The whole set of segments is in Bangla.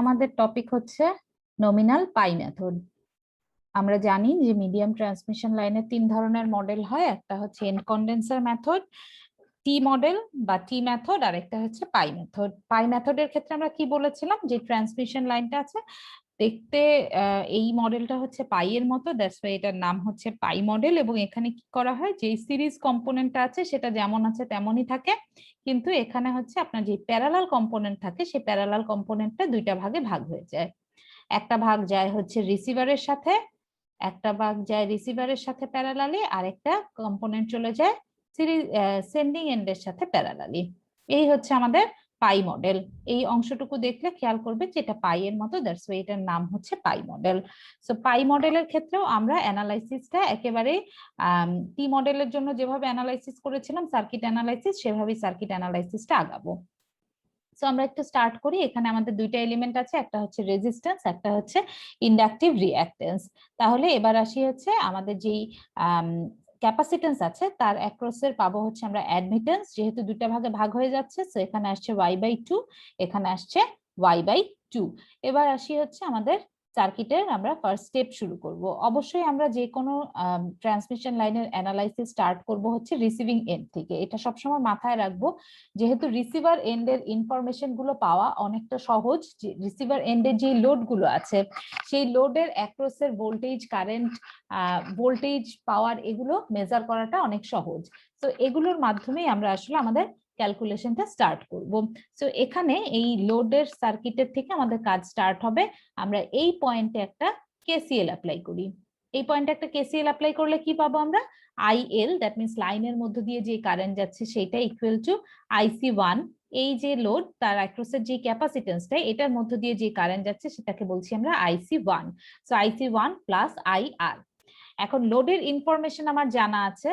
আমাদের টপিক হচ্ছে নমিনাল পাই মেথড। আমরা জানি যে মিডিয়াম ট্রান্সমিশন লাইনে তিন ধরনের মডেল হয়, একটা হচ্ছে end condenser method, T model বা টি মেথড, আর একটা হচ্ছে পাই মেথড। পাই মেথডের ক্ষেত্রে আমরা কি বলেছিলাম, যে ট্রান্সমিশন লাইনটা আছে দেখতে এই মডেলটা হচ্ছে পাই এর মতো, দ্যাটস ওয়াই এটার নাম হচ্ছে পাই মডেল। এবং এখানে কি করা হয়, যে সিরিজ কম্পোনেন্টটা আছে সেটা যেমন আছে তেমনই থাকে, কিন্তু এখানে হচ্ছে আপনার যে প্যারালাল কম্পোনেন্ট থাকে সেই প্যারালাল কম্পোনেন্টটা দুইটা ভাগে ভাগ হয়ে যায়। একটা ভাগ যায় হচ্ছে রিসিভারের সাথে, একটা ভাগ যায় রিসিভারের সাথে প্যারালালি, আর একটা কম্পোনেন্ট চলে যায় সিরিজ সেন্ডিং এন্ডের সাথে প্যারালালি। এই হচ্ছে আমাদের পাই মডেল। এই অংশটুকু দেখলে খেয়াল করবে যে এটা পাই এর মতো, দ্যাটস ওয়াই এটার নাম হচ্ছে পাই মডেল। সো পাই মডেলের ক্ষেত্রেও আমরা অ্যানালাইসিসটা একেবারে টি মডেলের জন্য যেভাবে অ্যানালাইসিস করেছিলাম সার্কিট অ্যানালাইসিস, সেভাবেই সার্কিট অ্যানালাইসিসটা আগাবো। সো আমরা একটু স্টার্ট করি। এখানে আমাদের দুইটা এলিমেন্ট আছে, একটা হচ্ছে রেজিস্ট্যান্স, একটা হচ্ছে ইন্ডাকটিভ রিঅ্যাক্টেন্স। তাহলে এবার আসি হচ্ছে আমাদের যেই ক্যাপাসিটেন্স আছে তার অ্যাক্রসের পাবো হচ্ছে আমরা অ্যাডমিটেন্স, যেহেতু দুইটা ভাগে ভাগ হয়ে যাচ্ছে, সো এখানে আসছে y/2, এখানে আসছে y/2। এবার আসি হচ্ছে আমাদের সার্কিটের আমরা ফার্স্ট স্টেপ শুরু করব। অবশ্যই আমরা যে কোনো ট্রান্সমিশন লাইনের অ্যানালাইসিস স্টার্ট করব হচ্ছে রিসিভিং এন্ড থেকে। এটা সবসময় মাথায় রাখবো, যেহেতু রিসিভার এন্ডের ইনফরমেশন গুলো পাওয়া অনেকটা সহজ। যে রিসিভার এন্ডের যে লোড গুলো আছে সেই লোডের অ্যাক্রসের ভোল্টেজ, কারেন্ট, ভোল্টেজ, পাওয়ার, এগুলো মেজার করাটা অনেক সহজ। তো এগুলোর মাধ্যমেই আমরা আসলে আমাদের ক্যালকুলেশনটা স্টার্ট করব। সো এখানে এই লোডের সার্কিটের থেকে আমাদের কাজ স্টার্ট হবে। আমরা এই পয়েন্টে একটা কেসিএল অ্যাপ্লাই করি। এই পয়েন্টে একটা কেসিএল অ্যাপ্লাই করলে কি পাবো আমরা, আইএল, দ্যাট মিনস লাইনের মধ্য দিয়ে যে কারেন্ট যাচ্ছে সেটা ইকুয়াল টু IC1। এই যে লোড তার অ্যাক্রসের যে ক্যাপাসিটেন্সটা, এটার মধ্য দিয়ে যে কারেন্ট যাচ্ছে সেটাকে বলছি আমরা IC1। So IC1 plus IR। এখন লোডের ইনফরমেশন আমার জানা আছে,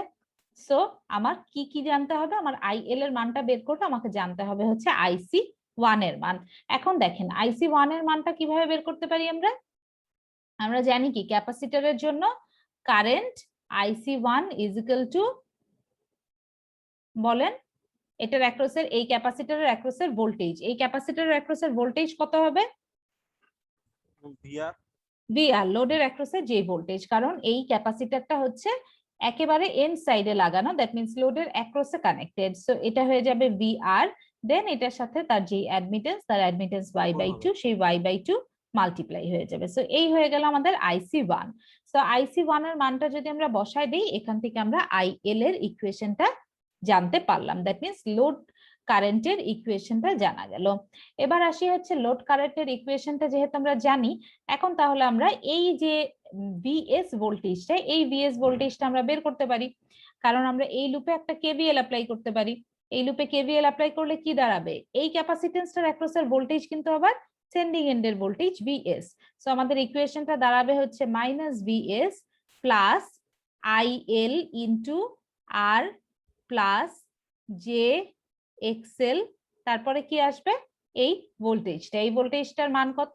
সো আমার কি কি জানতে হবে, আমার আইএল এর মানটা বের করতে আমাকে জানতে হবে হচ্ছে IC1 এর মান। এখন দেখেন IC1 এর মানটা কিভাবে বের করতে পারি আমরা জানি কি ক্যাপাসিটরের জন্য current IC1 is equal two, বলেন, এটার অ্যাক্রসের, এই ক্যাপাসিটরের অ্যাক্রসের ভোল্টেজ, এই ক্যাপাসিটরের অ্যাক্রসের ভোল্টেজ কত হবে, VR, লোডের অ্যাক্রসের যে ভোল্টেজ, কারণ এই ক্যাপাসিটরটা হচ্ছে একেবারে এন্ড সাইডে লাগানো, দ্যাট মিন্স লোডের অ্যাক্রসে কানেক্টেড। সো এটা হয়ে যাবে VR, দেন এটার সাথে তার যে অ্যাডমিটেন্স, তার অ্যাডমিটেন্স y/2, সেই y/2 মাল্টিপ্লাই হয়ে যাবে। সো এই হয়ে গেল আমাদের IC1। সো IC1 এর মানটা যদি আমরা বসাই দিই, এখান থেকে আমরা IL এর ইকুয়েশনটা জানতে পারলাম, দ্যাট মিন্স লোড কারেন্টের ইকুয়েশনটা জানা গেল। এবার আসি হচ্ছে লোড কারেন্টের ইকুয়েশনটা যেহেতু আমরা জানি, এখন তাহলে আমরা এই যে VS ভোল্টেজটা, এই VS ভোল্টেজটা আমরা বের করতে পারি, কারণ আমরা এই লুপে একটা KVL অ্যাপ্লাই করতে পারি। এই লুপে KVL অ্যাপ্লাই করলে কি দাঁড়াবে, এই ক্যাপাসিটেন্সটার অ্যাক্রসের ভোল্টেজ কিন্তু আবার সেন্ডিং এন্ডের ভোল্টেজ VS। সো আমাদের ইকুয়েশনটা দাঁড়াবে হচ্ছে -VS plus IL into R plus JXL, তারপরে কি আসবে, এই ভোল্টেজটা, এই ভোল্টেজটার মান কত,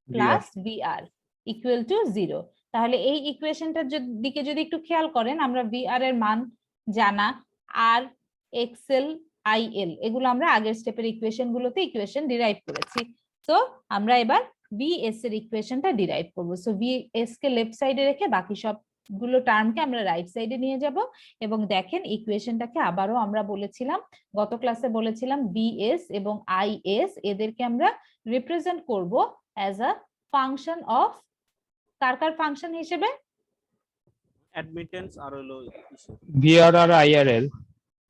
প্লাস VR ইকুয়াল টু 0। তাহলে এই ইকুয়েশনটার দিকে যদি একটু খেয়াল করেন, আমরা VR এর মান জানা, আর XL, IL, এগুলো আমরা আগের স্টেপের ইকুয়েশন গুলোতে ইকুয়েশন ডিরাইভ করেছি। তো আমরা এবার VS এর ইকুয়েশনটা ডিরাইভ করব। সো VS কে লেফট সাইডে রেখে বাকি সব গুলো টার্মকে আমরা রাইট সাইডে নিয়ে যাব। এবং দেখেন ইকুয়েশনটাকে আবারও আমরা বলেছিলাম, গত ক্লাসে বলেছিলাম, BS এবং IS এদেরকে আমরা রিপ্রেজেন্ট করব as a function of, car car function হিসেবে, অ্যাডমিটেন্স আর হলো VR আর IRL,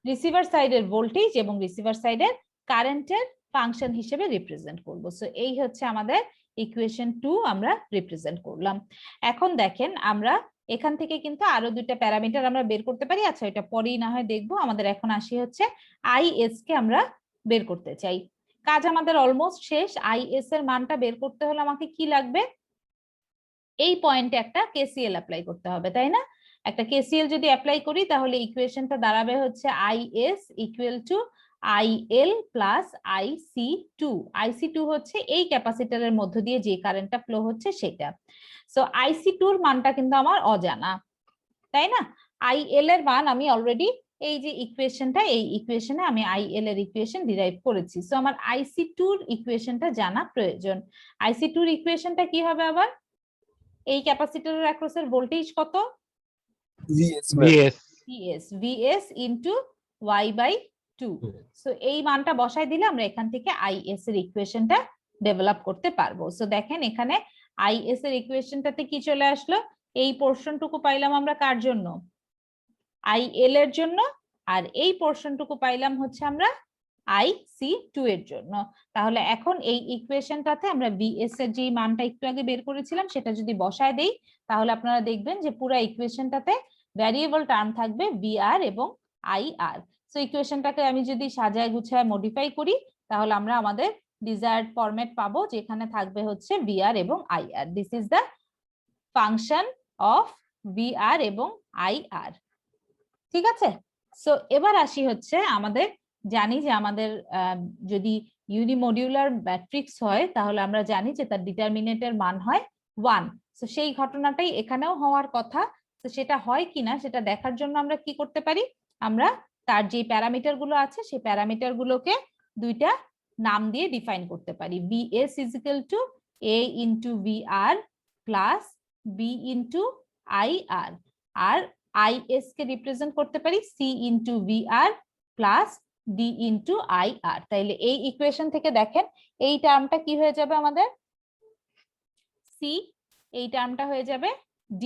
রিসিভার সাইডের ভোল্টেজ এবং রিসিভার সাইডের কারেন্টের ফাংশন হিসেবে রিপ্রেজেন্ট করব। সো এই হচ্ছে আমাদের ইকুয়েশন 2 আমরা রিপ্রেজেন্ট করলাম। এখন দেখেন আমরা এখান থেকে কিন্তু আরো দুইটা প্যারামিটার আমরা বের করতে পারি। আচ্ছা, এটা পরেই না হয় দেখবো। আমাদের এখন আসি হচ্ছে IS কে আমরা বের করতে চাই। কাজ আমাদের অলমোস্ট শেষ। IS এর মানটা বের করতে হলে আমাকে কি লাগবে, এই পয়েন্টে একটা KCL অ্যাপ্লাই করতে হবে, তাই না? একটা KCL যদি অ্যাপ্লাই করি তাহলে ইকুয়েশনটা দাঁড়াবে হচ্ছে IS equal to IL plus IC2। IC2 হচ্ছে এই ক্যাপাসিটরের মধ্য দিয়ে যে কারেন্টটা ফ্লো হচ্ছে সেটা। সো IC2 এর মানটা কিন্তু আমার অজানা, তাই না? IL এর মান আমি অলরেডি এই যে ইকুয়েশনটা, এই ইকুয়েশনে আমি আইএল এর ইকুয়েশন ডিরাইভ করেছি। সো আমার IC2 এর ইকুয়েশনটা জানা প্রয়োজন। IC2 এর ইকুয়েশনটা কি হবে আবার? এই ক্যাপাসিটরের অ্যাক্রসের ভোল্টেজ কত? VS VS into Y/2। So এই মানটা বসাই দিলে আমরা এখান থেকে IS এর ইকুয়েশনটা ডেভেলপ করতে পারবো। সো দেখেন এখানে IS এর ইকুয়েশনটাতে কি চলে আসলো? এই পোর্শনটুকু পাইলাম আমরা কার জন্য? IL এর জন্য। আর এই পোর্শনটুকু পাইলাম হচ্ছে আমরা IC2 এর জন্য। তাহলে এখন এই ইকুয়েশনটাতে আমরা VS এর যে মানটা একটু আগে বের করেছিলাম সেটা যদি বসায় দেই, তাহলে আপনারা দেখবেন যে পুরো ইকুয়েশনটাতে ভ্যারিয়েবল টার্ম থাকবে VR এবং IR। সো ইকুয়েশনটাকে আমি যদি সাজায় গুছায় মডিফাই করি, তাহলে আমরা আমাদের ডিজায়ার্ড ফরম্যাট পাবো, যেখানে থাকবে হচ্ছে VR এবং IR। This is the function of VR এবং IR। ঠিক আছে? সো এবার আসি হচ্ছে আমাদের, জানি যে আমাদের যদি ইউনিমডিউলার ম্যাট্রিক্স হয় তাহলে আমরা জানি যে তার ডিটারমিনেন্টের মান হয় 1। সো সেই ঘটনাটাই এখানেও হওয়ার কথা। তো সেটা হয় কিনা সেটা দেখার জন্য আমরা কি করতে পারি? আমরা তার যে প্যারামিটার গুলো আছে সেই প্যারামিটার গুলোকে দুইটা নাম দিয়ে ডিফাইন করতে পারি। VS is equal to A into VR plus B into IR। আর IS কে রিপ্রেজেন্ট করতে পারি C into VR plus D into IR। তাইলে এই ইকুয়েশন থেকে দেখেন এই টার্মটা কি হয়ে যাবে আমাদের? C, এই টার্মটা হয়ে যাবে D।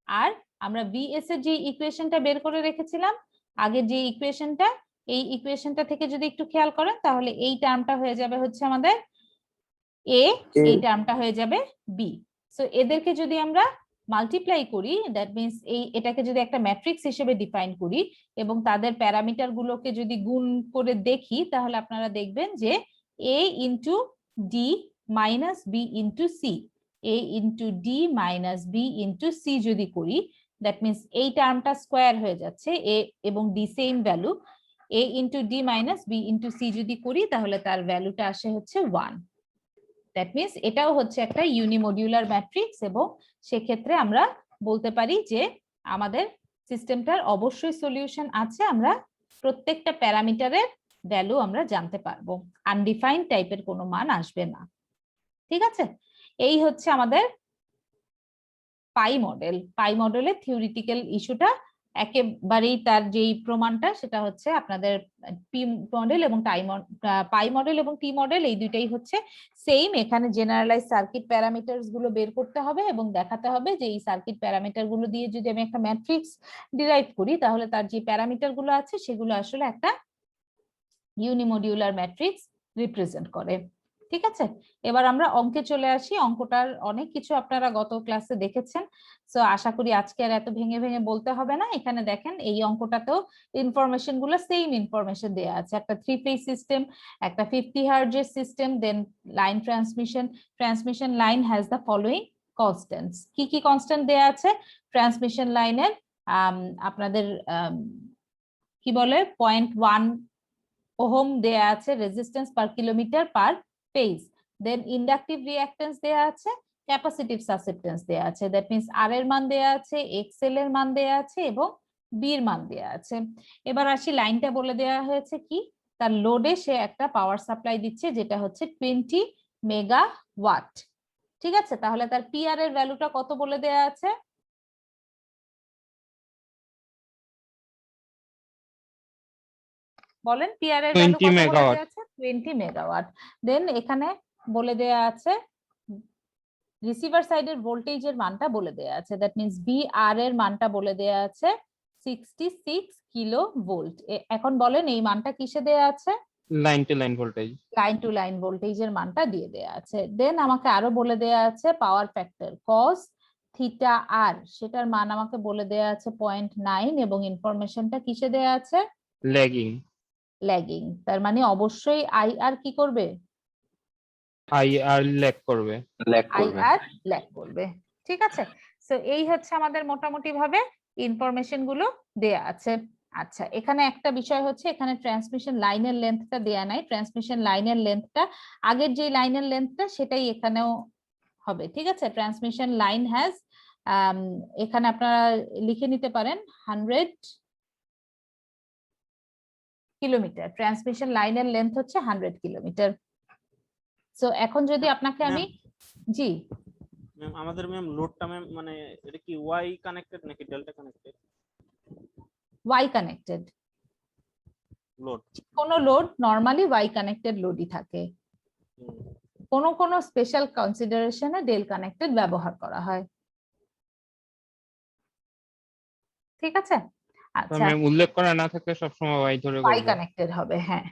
আর আমরা VS এর যে ইকুয়েশনটা বের করে রেখেছিলাম আগের যে ইকুয়েশনটা, এই ইকুয়েশনটা থেকে যদি একটু খেয়াল করেন তাহলে এই টার্মটা হয়ে যাবে হচ্ছে আমাদের A, এই টার্মটা হয়ে যাবে B। সো এদেরকে যদি আমরা মাল্টিপ্লাই করি, দ্যাট মিন্স এটাকে যদি একটা ম্যাট্রিক্স হিসেবে ডিফাইন করি এবং তাদের প্যারামিটার গুলোকে যদি গুণ করে দেখি, তাহলে আপনারা দেখবেন যে A into D minus B into C, A into D minus B into C যদি করি, দ্যাট মিন্স এই টার্মটা স্কোয়ার হয়ে যাচ্ছে, A এবং D same value. A into D minus B into C যদি করি তাহলে তার ভ্যালুটা আসে হচ্ছে 1। দ্যাট মিন্স এটাও হচ্ছে একটা ইউনিমডিউলার ম্যাট্রিক্স এবং সেক্ষেত্রে আমরা বলতে পারি যে আমাদের সিস্টেমটার অবশ্যই সলিউশন আছে। আমরা প্রত্যেকটা প্যারামিটারের ভ্যালু আমরা জানতে পারবো, আনডিফাইন্ড টাইপের কোনো মান আসবে না। ঠিক আছে? এই হচ্ছে আমাদের পাই মডেল। পাই মডেলের থিওরিটিক্যাল ইস্যুটা একেবারেই, তার যেই প্রমাণটা সেটা হচ্ছে আপনাদের পি মডেল এবং পাই মডেল এবং টি মডেল এই দুইটাই হচ্ছে সেম। এখানে জেনারেলাইজ সার্কিট প্যারামিটারস গুলো বের করতে হবে এবং দেখাতে হবে যে এই সার্কিট প্যারামিটার গুলো দিয়ে যদি আমি একটা ম্যাট্রিক্স ডিরাইভ করি তাহলে তার যে প্যারামিটার গুলো আছে সেগুলো আসলে একটা ইউনিমডিউলার ম্যাট্রিক্স রিপ্রেজেন্ট করে। ঠিক আছে? এবার আমরা অঙ্কে চলে আসি। অঙ্কটার অনেক কিছু আপনারা গত ক্লাসে দেখেছেন, সো আশা করি আজকে আর এত ভেঙে ভেঙে বলতে হবে না। এখানে দেখেন এই অঙ্কটাতেও ইনফরমেশন গুলো সেম ইনফরমেশন দেয়া আছে। একটা 3 ফেজ সিস্টেম, একটা 50 হার্টজের system, then line transmission line has the following constants. কি কি কনস্ট্যান্ট দেয়া আছে? ট্রান্সমিশন লাইনের আপনাদের কি বলে 0.1 ওহম দেয়া আছে resistance per kilometre per phase. Then inductive reactance দেয়া আছে, ক্যাপাসিটিভ সাসেপ্টেন্স দেয়া আছে, দ্যাট মিন্স আর এর মান দেয়া আছে, এক্সএল এর মান দেয়া আছে এবং বি এর মান দেয়া আছে। এবার আসি লাইনটা বলে দেয়া হয়েছে কি, তার লোডে সে একটা পাওয়ার সাপ্লাই দিচ্ছে যেটা হচ্ছে 20 মেগাওয়াট। ঠিক আছে? তাহলে তার পিআর এর ভ্যালুটা কত বলে দেয়া আছে? বলেন, পিআর এর ভ্যালু 20 কত বলে মেগাওয়াট। দেয়া আছে? 20 মেগাওয়াট। দেন এখানে বলে দেয়া আছে রিসিভার সাইডের ভোল্টেজের মানটা বলে দেয়া আছে, দ্যাট মিন্স বিআর এর মানটা বলে দেয়া আছে 66 কিলো ভোল্ট। এখন বলেন এই মানটা কিসে দেয়া আছে? Line to line voltage. Line to line ভোল্টেজের মানটা দিয়ে দেয়া আছে। দেন আমাকে আরো বলে দেয়া আছে পাওয়ার ফ্যাক্টর cos থিটা আর, সেটার মান আমাকে বলে দেয়া আছে 0.9 এবং ইনফরমেশনটা কিসে দেয়া আছে? ল্যাগিং। তার মানে অবশ্যই আইআর কি করবে? আইআর ল্যাগ করবে। আইআর ল্যাগ করবে। ঠিক আছে? সো এই হচ্ছে আমাদের মোটামুটি ভাবে ইনফরমেশন গুলো দেয়া আছে। আচ্ছা, এখানে একটা বিষয় হচ্ছে এখানে ট্রান্সমিশন লাইনের লেন্থটা দেয়া নাই। ট্রান্সমিশন লাইনের লেন্থটা আগের যে লাইনের লেন্থটা সেটাই এখানেও হবে। ঠিক আছে? ট্রান্সমিশন লাইন হ্যাজ, এখানে আপনারা লিখে নিতে পারেন 100 কিলোমিটার, ট্রান্সমিশন লাইনের লেন্থ হচ্ছে 100 কিলোমিটার। সো এখন যদি আপনাকে আমি জি ম্যাম আমাদের ম্যাম লোডটা ম্যাম মানে এটা কি ওয়াই কানেক্টেড নাকি delta connected Y connected, load? কোন লোড নরমালি ওয়াই কানেক্টেড লোডই থাকে, কোন কোন স্পেশাল কনসিডারেশনে ডেল কানেক্টেড ব্যবহার করা হয়। ঠিক আছে, আচ্ছা ম্যাম উল্লেখ করা না থাকলে সবসময় ওয়াই ধরে ওয়াই করবো। কানেক্টেড হবে, হ্যাঁ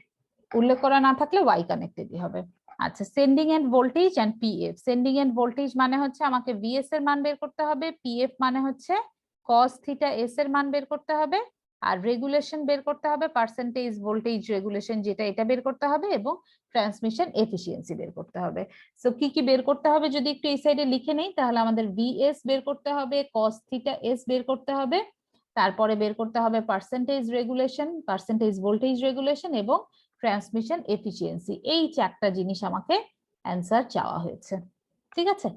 উল্লেখ করা না থাকলে ওয়াই কানেক্টেডই হবে। আচ্ছা, sending end voltage end PF. Sending end voltage মানে হচ্ছে আমাকে ভিএস এর মান বের করতে হবে, পিএফ মানে হচ্ছে কস থিটা এস এর মান বের করতে হবে, আর রেগুলেশন বের করতে হবে, পার্সেন্টেজ ভোল্টেজ রেগুলেশন যেটা, এটা বের করতে হবে, এবং ট্রান্সমিশন এফিসিয়েন্সি বের করতে হবে। সো কি কি বের করতে হবে যদি একটু এই সাইডে লিখে নেই, তাহলে আমাদের ভিএস বের করতে হবে, কস থিটা এস বের করতে হবে, তারপরে বের করতে হবে percentage regulation, percentage voltage regulation এবং ট্রান্সমিশন এফিসিয়েন্সি। এই চারটা জিনিস আমাকে অ্যান্সার চাওয়া হয়েছে। ঠিক আছে,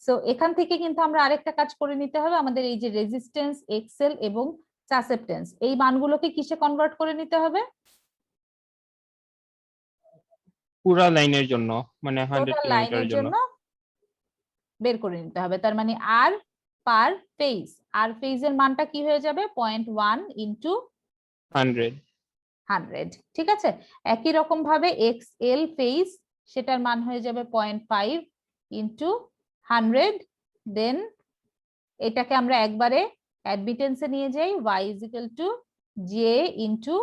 সো এখান থেকে কিন্তু আমরা আরেকটা কাজ করে নিতে হবে, আমাদের এই যে রেজিস্ট্যান্স এক্সেল এবং সাসেপ্টেন্স এই মানগুলোকে কিসে কনভার্ট করে নিতে হবে? পুরা লাইনের জন্য, মানে 100 টোটাল কিলোমিটারের লাইনের জন্য। জন্য বের করে নিতে হবে। তার মানে আর পার ফেজ, আর ফেজের মানটা কি হয়ে যাবে 0.1 ইনটু 100। 100। ঠিক আছে, একই রকম ভাবে এক্স এল ফেজ সেটার মান হয়ে যাবে 0.5 ইনটু 100। দেন এটাকে আমরা একবারে অ্যাডমিটেন্সে নিয়ে যাই, y is equal two J into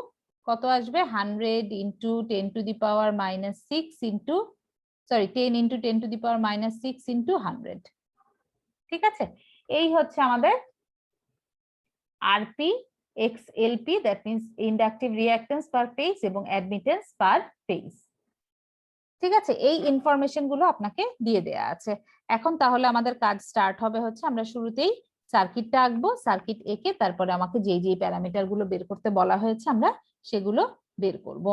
কত আসবে 100 into 10 to the power minus 6 into 10 into 10 to the power minus 6 into 100। ঠিক আছে, এই হচ্ছে আমাদের RP XLPE, that means inductive reactance per phase এবং অ্যাডমিটেন্স পার ফেজ। ঠিক আছে, এই ইনফরমেশন গুলো আপনাকে দিয়ে দেয়া আছে। এখন তাহলে আমাদের কাজ স্টার্ট হবে হচ্ছে, আমরা শুরুতেই সার্কিটটা আঁকবো, সার্কিট এঁকে তারপরে আমাকে যেই যেই প্যারামিটার গুলো বের করতে বলা হয়েছে আমরা সেগুলো বের করব।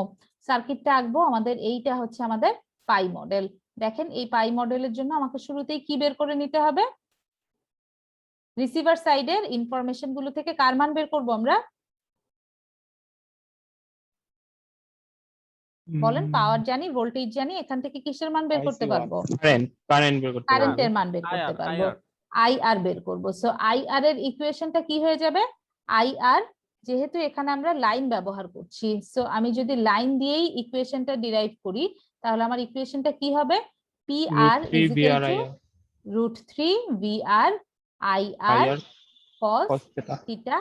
সার্কিটটা আঁকবো, আমাদের এইটা হচ্ছে আমাদের পাই মডেল। দেখেন এই পাই মডেলের জন্য আমাকে শুরুতেই কি বের করে নিতে হবে? রিসিভার সাইডের ইনফরমেশন গুলো থেকে কার মান বের করব আমরা? বলেন, পাওয়ার জানি, ভোল্টেজ জানি, এখান থেকে কিসের মান বের করতে পারবো? কারেন্ট বের করতে পারবো। কারেন্টের মান বের করতে পারবো, আইআর বের করব। সো আইআর এর ইকুয়েশনটা কি হয়ে যাবে? আইআর, যেহেতু এখানে আমরা লাইন ব্যবহার করছি, সো আমি যদি লাইন দিয়েই ইকুয়েশনটা ডিরাইভ করি তাহলে আমার ইকুয়েশনটা কি হবে? P R is equal to √3 VR IR cos theta.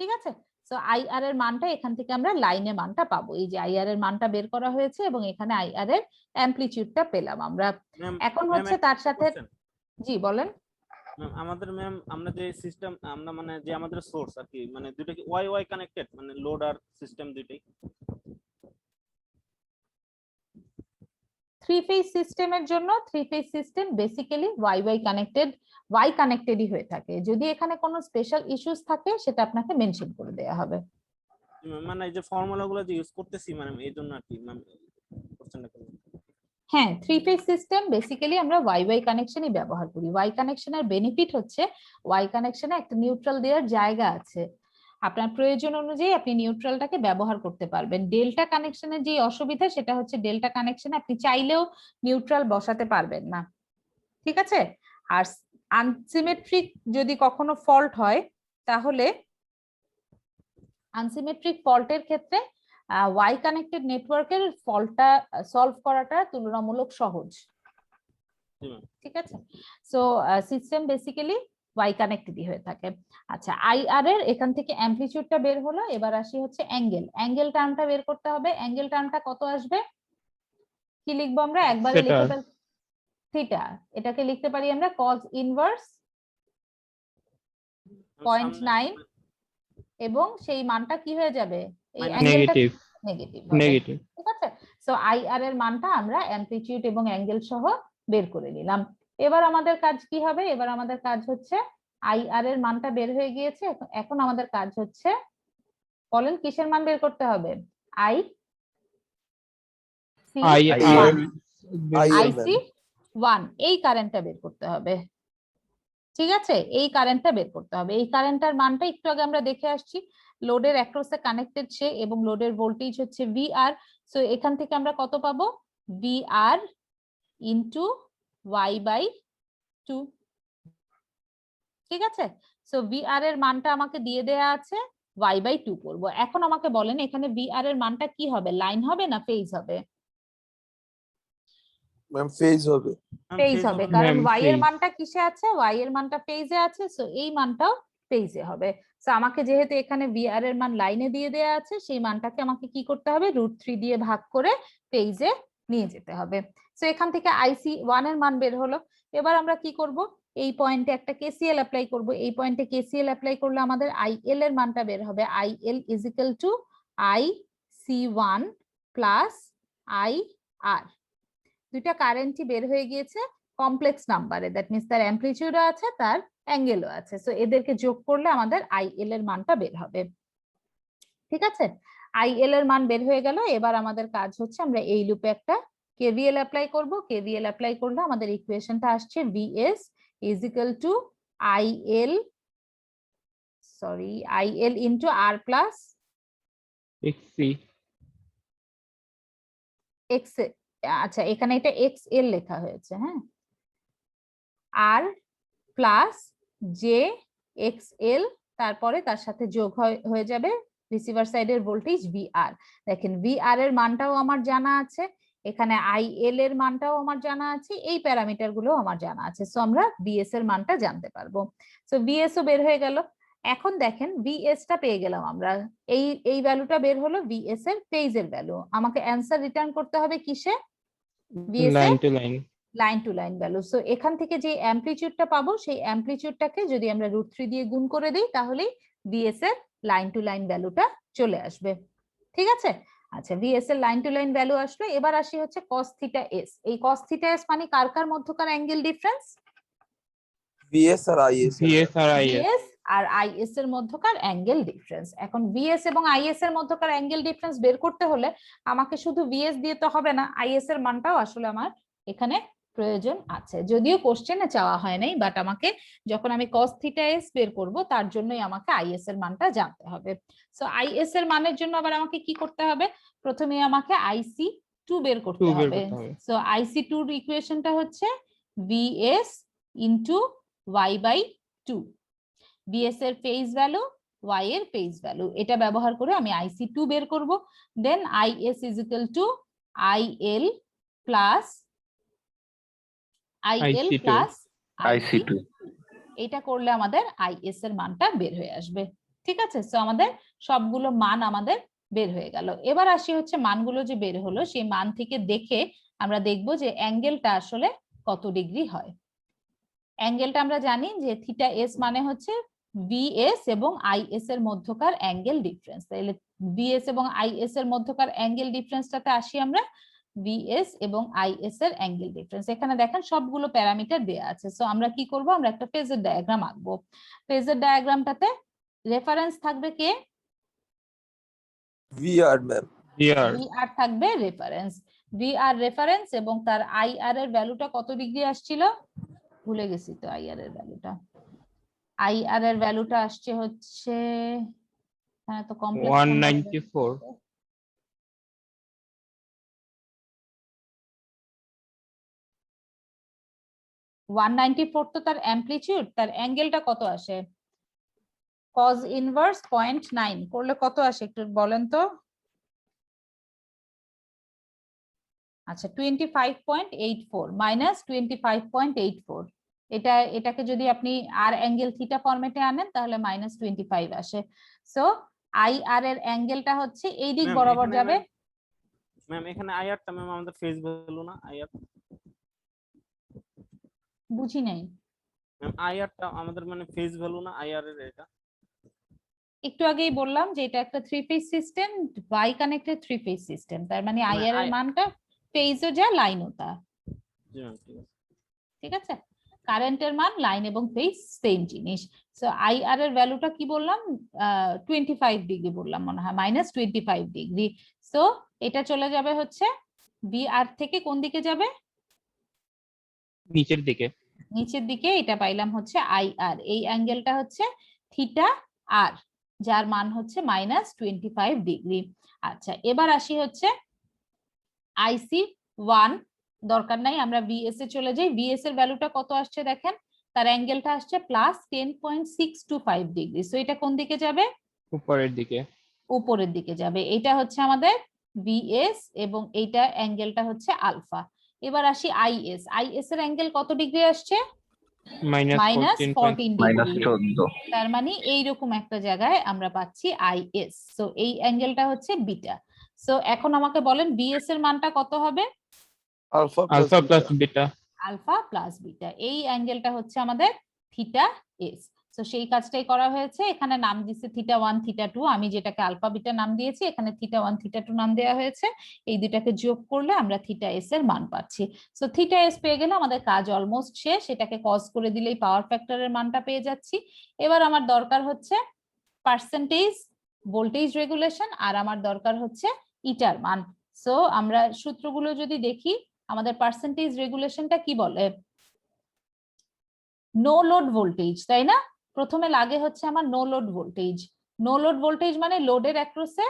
ঠিক আছে, সো আইআর এর মানটা এখান থেকে আমরা লাইনে মানটা পাবো, এই যে আইআর এর মানটা বের করা হয়েছে এবং এখানে আইআর এর অ্যামপ্লিটিউডটা পেলাম আমরা। এখন হচ্ছে তার সাথে জি বলেন। ম্যাম আমাদের ম্যাম আমরা যে সিস্টেম আমরা মানে যে আমাদের সোর্স আর কি মানে দুটো কি ওয়াই ওয়াই কানেক্টেড, মানে লোড আর সিস্টেম দুটোই? থ্রি ফেজ সিস্টেমের জন্য three phase system basically Y Y connected, Y কানেক্টেডই হয়ে থাকে। যদি এখানে কোনো স্পেশাল ইস্যুস থাকে সেটা আপনাকে মেনশন করে দেয়া হবে। মানে এই যে ফর্মুলাগুলো যে ইউজ করতেছি মানে এই জন্য আর কি ম্যাম কোশ্চেনটা করলাম। হ্যাঁ, থ্রি ফেজ সিস্টেম বেসিক্যালি আমরা ওয়াই ওয়াই কানেকশনই ব্যবহার করি। ওয়াই কানেকশনের বেনিফিট হচ্ছে ওয়াই কানেকশনে একটা নিউট্রাল দেওয়ার জায়গা আছে, আপনার প্রয়োজন অনুযায়ী আপনি নিউট্রালটাকে ব্যবহার করতে পারবেন। ডেল্টা কানেকশনের যে অসুবিধা সেটা হচ্ছে ডেল্টা কানেকশনে আপনি চাইলেও নিউট্রাল বসাতে পারবেন না। ঠিক আছে, আর আনসিমেট্রিক যদি কখনো ফল্ট হয় তাহলে আনসিমেট্রিক ফল্টের ক্ষেত্রে ওয়াই কানেক্টেড নেটওয়ার্কের ফল্টটা সলভ করাটা তুলনামূলক সহজ। ঠিক আছে, সো সিস্টেম বেসিক্যালি ওয়াই কানেক্টেডই হয়ে থাকে। আচ্ছা, আইআর এর এখান থেকে অ্যামপ্লিটিউডটা বের হলো, এবার আসি হচ্ছে অ্যাঙ্গেল। অ্যাঙ্গেল টার্মটা বের করতে হবে। অ্যাঙ্গেল টার্মটা কত আসবে? কি লিখবো আমরা? একবারে লিখে ফেল, থিটা। এটাকে লিখতে পারি আমরা cos ইনভার্স 0.9 এবং সেই মানটা কি হয়ে যাবে? এই অ্যাঙ্গেলটা নেগেটিভ নেগেটিভ। ঠিক আছে, সো আইআর এর মানটা আমরা অ্যামপ্লিটিউড এবং অ্যাঙ্গেল সহ বের করে নিলাম। এবার আমাদের কাজ কি হবে? এবার আমাদের কাজ হচ্ছে আইআর এর মানটা বের হয়ে গিয়েছে, এখন আমাদের কাজ হচ্ছে বলেন কিসের মান বের করতে হবে? আইসি 1 এই কারেন্টটা বের করতে হবে। ঠিক আছে, এই কারেন্টটা বের করতে হবে। এই কারেন্টটার মানটা একটু আগে আমরা দেখে আসছি, লোডের অ্যাক্রসে কানেক্টেড সে এবং লোডের ভোল্টেজ হচ্ছে VR, সো এখান থেকে আমরা কত পাবো, VR ইনটু y/2, ঠিক আছে। সো VR এর মানটা আমাকে দিয়ে দেয়া আছে, y/2 করব। এখন আমাকে বলেন এখানে VR এর মানটা কি হবে, লাইন হবে না ফেজ হবে? ম্যাম ফেজ হবে। ফেজ হবে, কারণ Ma'am, y এর phase. মানটা কিসে আছে, y এর মানটা ফেজে আছে, সো এই মানটাও ফেজে হবে। সো আমাকে যেহেতু এখানে VR এর মান লাইনে দিয়ে দেয়া আছে, সেই মানটাকে আমাকে কি করতে হবে, √3 দিয়ে ভাগ করে ফেজে নিয়ে যেতে হবে। সো এখান থেকে IC1 এর মান বের হলো। এবার আমরা কি করব, এই পয়েন্টে একটা KCL অ্যাপ্লাই করব। এই পয়েন্টে KCL অ্যাপ্লাই করলে আমাদের IL এর মানটা বের হবে, IL is equal to IC1 plus IR। দুইটা কারেন্টই বের হয়ে গিয়েছে কমপ্লেক্স নাম্বারে, দ্যাট মিন্স তার অ্যামপ্লিটিউডও আছে, তার অ্যাঙ্গেলও আছে। সো এদেরকে যোগ করলে আমাদের IL এর মানটা বের হবে, ঠিক আছে। IL এর মান বের হয়ে গেল। এবার আমাদের কাজ হচ্ছে আমরা এই লুপে একটা KVL অ্যাপ্লাই করব। KVL অ্যাপ্লাই করলে আমাদের ইকুয়েশনটা আসছে VS is equal two IL into R plus XC X, আচ্ছা এখানে এটা XL লেখা হয়েছে, হ্যাঁ, R প্লাস JXL, তারপরে তার সাথে যোগ হয়ে যাবে রিসিভার সাইডের ভোল্টেজ VR। দেখেন VR এর মানটাও আমার জানা আছে, এখানে IL এর মানটাও আমার জানা আছে, এই প্যারামিটার গুলো আমার জানা আছে। সো আমরা VS এর মানটা জানতে পারবো। সো VS ও বের হয়ে গেল। এখন দেখেন VS টা পেয়ে গেলাম আমরা, এই ভ্যালুটা বের হলো VS এর ফেজের ভ্যালু। আমাকে অ্যানসার রিটার্ন করতে হবে কিসে, VS এর line to line. Line to line value. So এখান থেকে যে অ্যামপ্লিটিউডটা পাবো, সেই অ্যামপ্লিটিউডটাকে যদি আমরা √3 দিয়ে গুণ করে দিই, তাহলেই VS এর লাইন টু লাইন ভ্যালুটা চলে আসবে, ঠিক আছে। আচ্ছা, VS এর লাইন টু লাইন ভ্যালু আসলো। এবার আসি হচ্ছে cos θ s। এই cos θ s মানে কার কার মধ্যকার অ্যাঙ্গেল ডিফারেন্স, VS আর IS এর। VS আর IS। VS আর IS এর মধ্যকার অ্যাঙ্গেল ডিফারেন্স। এখন VS এবং IS এর মধ্যকার অ্যাঙ্গেল ডিফারেন্স বের করতে হলে আমাকে শুধু VS দিয়ে তো হবে না, IS এর মানটাও আসলে আমার এখানে প্রয়োজন আছে। যদিও কোশ্চেনে চাওয়া হয় নাই, বাট আমাকে যখন আমি cos θ s বের করব, তার জন্যই আমাকে IS এর মানটা জানতে হবে। সো IS এর মানের জন্য আবার আমাকে কি করতে হবে, প্রথমে আমাকে IC2 বের করতে 2 বের হবে। করতে হবে। সো IC2 এর ইকুয়েশনটা হচ্ছে VS ইনটু y/2, VS এর ফেজ ভ্যালু, y এর ফেজ ভ্যালু, এটা ব্যবহার করে আমি IC2 বের করব। দেন IS is equal two IL plus IC2। IC2, এটা করলে আমাদের IS এর মানটা বের হয়ে আসবে, ঠিক আছে। সো আমাদের সবগুলো মান আমাদের বের হয়ে গেল। এবার আসি হচ্ছে মানগুলো যে বের হলো, সেই মান থেকে দেখে আমরা দেখব যে অ্যাঙ্গেলটা আসলে কত ডিগ্রি হয়। অ্যাঙ্গেলটা আমরা জানি যে θs মানে হচ্ছে VS এবং IS এর মধ্যকার অ্যাঙ্গেল ডিফারেন্স। তাহলে VS এবং IS এর মধ্যকার অ্যাঙ্গেল ডিফারেন্সটাতে আসি আমরা, VS এবং IS এর অ্যাঙ্গেল ডিফারেন্স। এখানে দেখেন সবগুলো প্যারামিটার দেয়া আছে। সো আমরা কি করব, আমরা একটা ফেজর ডায়াগ্রাম আঁকবো। ফেজর ডায়াগ্রামটাতে রেফারেন্স থাকবে কে, VR ম্যাম। VR থাকবে রেফারেন্স, VR রেফারেন্স, এবং তার IR এর ভ্যালুটা কত ডিগ্রি আসছিল, ভুলে গেছি তো IR এর ভ্যালুটা। IR এর ভ্যালুটা আসছে হচ্ছে, হ্যাঁ তো কমপ্লেক্স 194। 194 তো তার অ্যামপ্লিটিউড, তার অ্যাঙ্গেলটা কত আসে, cos ইনভার্স 0.9 করলে কত আসে একটু বলেন তো। আচ্ছা 25.84 মাইনাস 25.84, এটাকে যদি আপনি আর অ্যাঙ্গেল থিটা ফরম্যাটে আনেন তাহলে -25 আসে। সো IR এর অ্যাঙ্গেলটা হচ্ছে এই দিক Ma'am, বরাবর এখানে যাবে। ম্যাম এখানে IR টা ম্যাম আমাদের ফেজ ভ্যালু না, IR বুঝি নাই, ম্যাম IR টা আমাদের মানে ফেজ ভ্যালু না, IR এর এটা। একটু আগেই বললাম যে এটা একটা 3 phase system, by connected 3 phase system, তার মানে মানে IR এর মানটা ফেজও যা লাইনও তা, জি ম্যাম ঠিক আছে। ঠিক আছে। কারেন্টের মান লাইন এবং ফেজ সেম জিনিস। সো IR এর ভ্যালুটা কি বললাম, 25 ডিগ্রি বললাম মনে হয়, -25 ডিগ্রি। সো এটা চলে যাবে হচ্ছে VR থেকে কোন দিকে যাবে, নিচের দিকে। নিচের দিকে। এটা পাইলাম হচ্ছে IR, এই অ্যাঙ্গেলটা হচ্ছে θR। যার মান হচ্ছে -25°। আচ্ছা, এবার আসি হচ্ছে IC1, দরকার নাই, আমরা VS এ চলে যাই। VS এর ভ্যালুটা কত আসছে দেখেন, তার অ্যাঙ্গেলটা আসছে +10.625°। সো এটা কোন দিকে যাবে? উপরের দিকে। উপরের দিকে যাবে। এটা হচ্ছে আমাদের VS এবং এইটা অ্যাঙ্গেলটা হচ্ছে আলফা। এবার আসি IS। IS এর অ্যাঙ্গেল কত ডিগ্রি আসছে? -14°। তার মানে এইরকম একটা জায়গায় আমরা পাচ্ছি IS। সো এই অ্যাঙ্গেলটা হচ্ছে বিটা। সো এখন আমাকে বলেন BS এর মানটা কত হবে? Alpha alpha plus beta. Alpha plus beta. এই অ্যাঙ্গেলটা হচ্ছে আমাদের থিটা এস। তো সেই কাজটাই করা হয়েছে। এখানে নাম দিচ্ছে θ1 θ2, আমি যেটাকে আলফা বিটা নাম দিয়েছি, এখানে θ1 θ2 নাম দেওয়া হয়েছে। এই দুটাকে যোগ করলে আমরা থিটা এস এর মান পাচ্ছি। সো থিটা এস পেয়ে গেলে আমাদের কাজ অলমোস্ট শেষ। এটাকে কজ করে দিলেই পাওয়ার ফ্যাক্টরের মানটা পেয়ে যাচ্ছি। এবার আমার দরকার হচ্ছে পার্সেন্টেজ ভোল্টেজ রেগুলেশন, আর আমার দরকার হচ্ছে ইটার মান। সো আমরা সূত্রগুলো যদি দেখি, আমাদের পার্সেন্টেজ রেগুলেশনটা কি বলে? নো লোড ভোল্টেজ, তাই না? প্রথমে লাগে হচ্ছে আমার no load voltage. No load voltage মানে লোডের অ্যাক্রসে,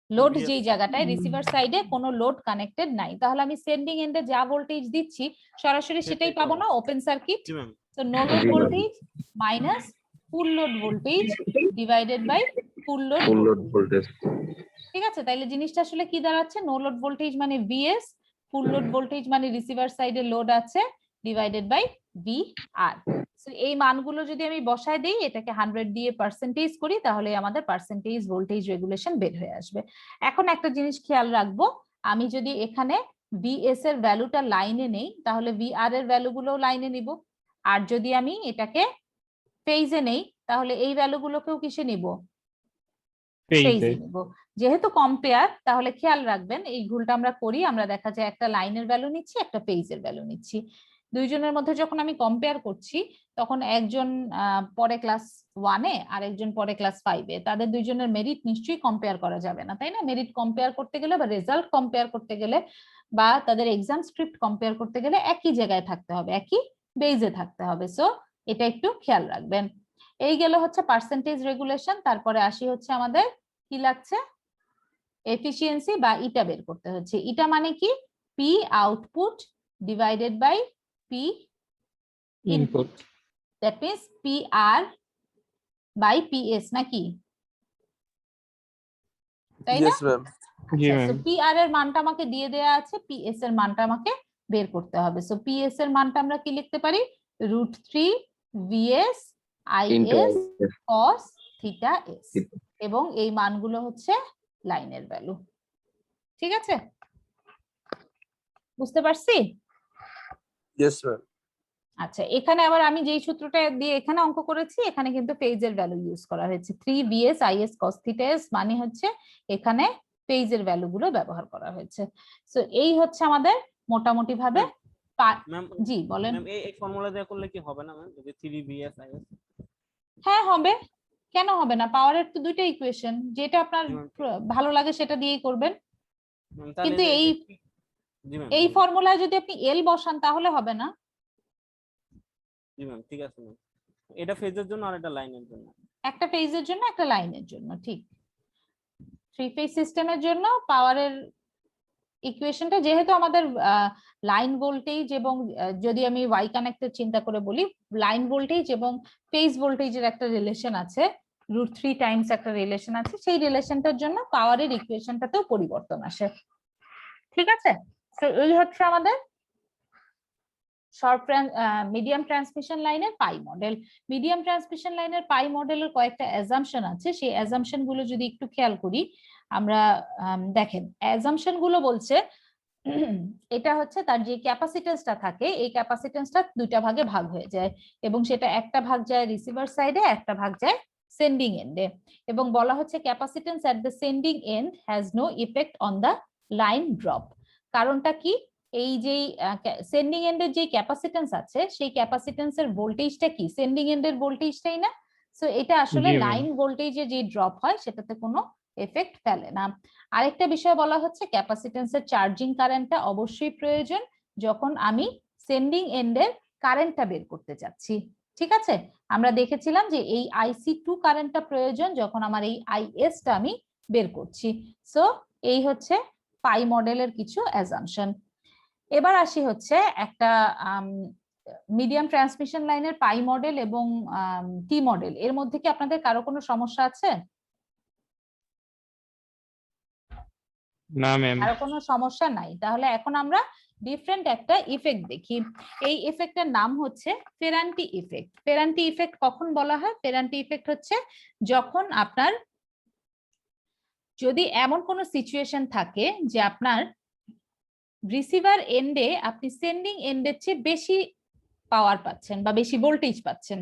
লোড যেই জায়গাটায় রিসিভার সাইডে কোনো লোড কানেক্টেড নাই, তাহলে আমি সেন্ডিং এন্ডে যা ভোল্টেজ দিচ্ছি সরাসরি সেটাই পাবো না, ওপেন সার্কিট। তো no load voltage minus full load voltage divided by full load voltage. ঠিক আছে, তাইলে জিনিসটা আসলে কি দাঁড়াচ্ছে? নো লোড ভোল্টেজ মানে VS, ফুল লোড ভোল্টেজ মানে রিসিভার সাইডে লোড আছে, ডিভাইডেড বাই VR। সো এই মানগুলো যদি আমি বসায় দেই, এটাকে 100 দিয়ে পার্সেন্টেজ করি, তাহলে আমাদের পার্সেন্টেজ ভোল্টেজ রেগুলেশন বের হয়ে আসবে। এখন একটা জিনিস খেয়াল রাখবো, আমি যদি এখানে VS এর ভ্যালুটা লাইনে নেই, তাহলে VR এর ভ্যালুগুলো লাইনে নিব। আর যদি আমি এটাকে ফেজে নেই, তাহলে এই ভ্যালুগুলোকেও কিসে নিব? ফেজে নিব। যেহেতু কম্পেয়ার, তাহলে খেয়াল রাখবেন এই ভুলটা আমরা করি, আমরা দেখা যায় একটা লাইনের ভ্যালু নিচ্ছি, একটা পেজের ভ্যালু নিচ্ছি। দুইজনের মধ্যে যখন আমি কম্পেয়ার করছি, তখন একজন পরে ক্লাস 1-এ আর একজন পরে ক্লাস 5-এ, তাদের দুইজনের মেরিট নিশ্চয়ই কম্পেয়ার করা যাবে না, তাই না? মেরিট কম্পেয়ার করতে গেলে বা রেজাল্ট কম্পেয়ার করতে গেলে বা তাদের এক্সাম স্ক্রিপ্ট কম্পেয়ার করতে গেলে একই জায়গায় থাকতে হবে, একই বেজে থাকতে হবে। সো এটা একটু খেয়াল রাখবেন। এই গেল হচ্ছে পার্সেন্টেজ রেগুলেশন। তারপরে আসি হচ্ছে আমাদের কি লাগছে, এফিসিয়েন্সি বা ইটা বের করতে হচ্ছে। ইটা মানে কি? P output divided by P input, that means PR by PS, নাকি? তাই না? Yes ma'am. সো PR এর মানটা আমাকে দিয়ে দেয়া আছে, PS এর মানটা আমাকে বের করতে হবে। সো PS এর মানটা আমরা কি লিখতে পারি? √3 VS IS cos θS, এবং এই মানগুলো হচ্ছে লাইনের ভ্যালু। ঠিক আছে, বুঝতে পারছি? Yes ma'am. আচ্ছা, এখানে আবার আমি যেই সূত্রটা দিয়ে এখানে অঙ্ক করেছি, এখানে কিন্তু ফেজের ভ্যালু ইউজ করা হয়েছে। 3 VS IS cos θS মানে হচ্ছে এখানে ফেজের ভ্যালু গুলো ব্যবহার করা হয়েছে। সো এই হচ্ছে আমাদের মোটামুটি ভাবে। জি বলেন। ম্যাম এই ফর্মুলা দিয়ে করলে কি হবে না ম্যাম, যদি 3 VS IS? হ্যাঁ হবে, কেন হবে না? পাওয়ারের তো দুইটা ইকুয়েশন, যেটা আপনার ভালো লাগে সেটা দিয়েই করবেন। কিন্তু এই ফর্মুলায় যদি আপনি L বসান তাহলে হবে না। জি ম্যাম, ঠিক আছে ম্যাম। এটা ফেজের জন্য আর এটা লাইনের জন্য। একটা ফেজের জন্য, একটা লাইনের জন্য, ঠিক। 3 ফেজ সিস্টেমের জন্য পাওয়ারের ইকুয়েশনটা, যেহেতু আমাদের লাইন ভোল্টেজ এবং যদি আমি ওয়াই কানেক্টেড চিন্তা করে বলি, লাইন ভোল্টেজ এবং ফেজ ভোল্টেজের একটা রিলেশন আছে, √3 টাইমস একটা রিলেশন আছে, সেই রিলেশনটার জন্য পাওয়ারের ইকুয়েশনটাতেও পরিবর্তন আসে। ঠিক আছে, তো এই হচ্ছে আমাদের শর্ট মিডিয়াম ট্রান্সমিশন লাইনের পাই মডেল। মিডিয়াম ট্রান্সমিশন লাইনের পাই মডেলের কয়েকটা অ্যাজাম্পশন আছে, সেই অ্যাজাম্পশন গুলো যদি একটু খেয়াল করি আমরা, দেখেন অ্যাজাম্পশন গুলো বলছে এটা হচ্ছে তার যে ক্যাপাসিটেন্সটা থাকে, এই ক্যাপাসিটেন্সটা দুইটা ভাগে ভাগ হয়ে যায়, এবং সেটা একটা ভাগ যায় রিসিভার সাইডে, একটা ভাগ যায় সেন্ডিং এন্ডে, এবং বলা হচ্ছে capacitance at the sending end has no effect on the line drop. কারণটা কি? এই যে সেন্ডিং এন্ডের যে ক্যাপাসিটেন্স আছে, সেই ক্যাপাসিটেন্সের ভোল্টেজটা কি? সেন্ডিং এন্ডের ভোল্টেজটাই না। সো এটা আসলে লাইন ভোল্টেজে যে ড্রপ হয় সেটাতে কোনো এফেক্ট ফেলে না। আরেকটা বিষয় বলা হচ্ছে ক্যাপাসিটেন্সের চার্জিং কারেন্টটা অবশ্যই প্রয়োজন যখন আমি সেন্ডিং এন্ডের কারেন্টটা বের করতে চাচ্ছি। ঠিক আছে, আমরা দেখেছিলাম যে এই IC2 কারেন্টটা প্রয়োজন যখন আমার এই IS-টা আমি বের করছি। সো এই হচ্ছে পাই মডেলের কিছু অ্যাজাম্পশন। এবার আসি হচ্ছে একটা মিডিয়াম ট্রান্সমিশন লাইনের পাই মডেল এবং টি মডেল, এর মধ্যে কি আপনাদের কারো কোনো সমস্যা আছে? না ম্যাম। কারো কোনো সমস্যা নাই? তাহলে এখন আমরা ডিফারেন্ট একটা ইফেক্ট দেখি। এই ইফেক্টের নাম হচ্ছে ফেরান্টি ইফেক্ট। ফেরান্টি ইফেক্ট কখন বলা হয়? ফেরান্টি ইফেক্ট হচ্ছে যখন আপনার যদি এমন কোনো সিচুয়েশন থাকে যে আপনার রিসিভার এন্ডে আপনি সেন্ডিং এন্ডের চেয়ে বেশি পাওয়ার পাচ্ছেন বা বেশি ভোল্টেজ পাচ্ছেন,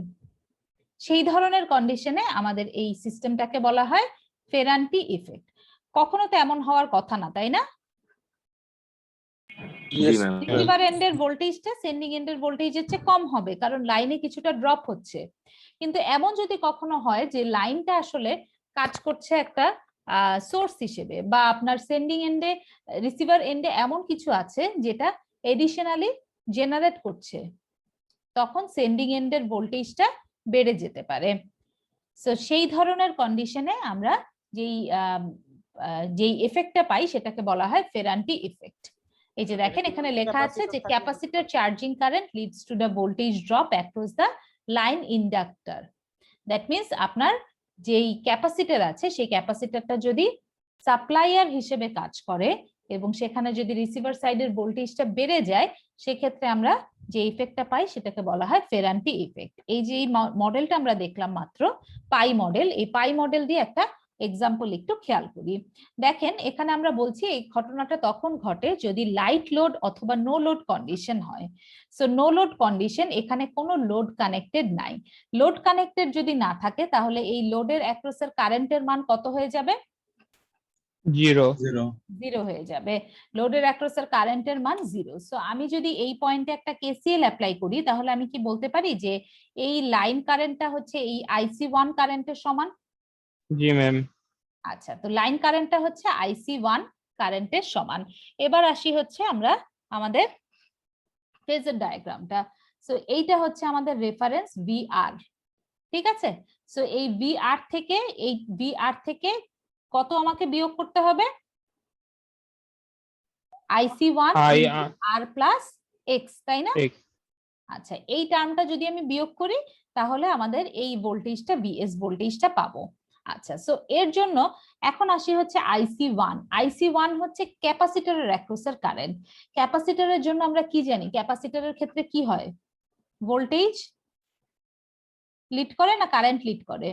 সেই ধরনের কন্ডিশনে আমাদের এই সিস্টেমটাকে বলা হয় ফেরান্টি ইফেক্ট। কখনো তো এমন হওয়ার কথা না, তাই না? Yes, রিসিভার এন্ডের ভোল্টেজটা সেন্ডিং এন্ডের ভোল্টেজের চেয়ে কম হবে কারণ লাইনে কিছুটা ড্রপ হচ্ছে। কিন্তু এমন যদি কখনো হয় যে লাইনটা আসলে কাজ করছে একটা সোর্স হিসেবে, বা আপনার সেন্ডিং এন্ডে রিসিভার এন্ডে এমন কিছু আছে যেটা এডিশনালি জেনারেট করছে, তখন সেন্ডিং এন্ডের ভোল্টেজটা বেড়ে যেতে পারে। সো সেই ধরনের কন্ডিশনে আমরা যেই এফেক্টটা পাই সেটাকে বলা হয় ফেরান্টি ইফেক্ট। এই যে দেখেন এখানে লেখা আছে যে capacitor charging current leads to the voltage drop across the line inductor. That means আপনার যেই ক্যাপাসিটর আছে সেই ক্যাপাসিটরটা যদি সাপ্লাইয়ার হিসেবে কাজ করে এবং সেখানে যদি রিসিভার সাইডের ভোল্টেজটা বেড়ে যায়, সেক্ষেত্রে আমরা যে ইফেক্টটা পাই সেটাকে বলা হয় ফেরান্টি ইফেক্ট। এই যে মডেলটা আমরা দেখলাম মাত্র পাই মডেল, এই পাই মডেল দিয়ে একটা এক্সাম্পল একটু খেয়াল করি। দেখেন এখানে আমরা বলছি এই ঘটনাটা তখন ঘটে যদি লাইট লোড অথবা নো লোড কন্ডিশন হয়। সো নো লোড কন্ডিশন, এখানে কোনো লোড কানেক্টেড নাই। লোড কানেক্টেড যদি না থাকে তাহলে এই লোডের অ্যাক্রসের কারেন্টের মান কত হয়ে যাবে? 0 জিরো হয়ে যাবে। লোডের অ্যাক্রসের কারেন্টের মান 0। সো আমি যদি এই পয়েন্টে একটা KCL অ্যাপ্লাই করি তাহলে আমি কি বলতে পারি যে এই লাইন কারেন্টটা হচ্ছে এই IC1 কারেন্টের সমান? জি ম্যাম। আচ্ছা, তো লাইন কারেন্টটা হচ্ছে IC1 কারেন্টের সমান। এবার আসি হচ্ছে আমরা আমাদের ফেজার ডায়াগ্রামটা। সো এইটা হচ্ছে আমাদের রেফারেন্স VR, ঠিক আছে? সো এই VR থেকে কত আমাকে বিয়োগ করতে হবে? IC1 R প্লাস X, তাই না? আচ্ছা, এই টার্মটা যদি আমি বিয়োগ করি তাহলে আমাদের এই ভোল্টেজটা VS ভোল্টেজটা পাবো। আচ্ছা, সো এর জন্য এখন আসি হচ্ছে IC1। IC1 হচ্ছে ক্যাপাসিটরের অ্যাক্রসের কারেন্ট। ক্যাপাসিটরের জন্য আমরা কি জানি? ক্যাপাসিটরের ক্ষেত্রে কি হয়? ভোল্টেজ লিড করে না কারেন্ট লিড করে?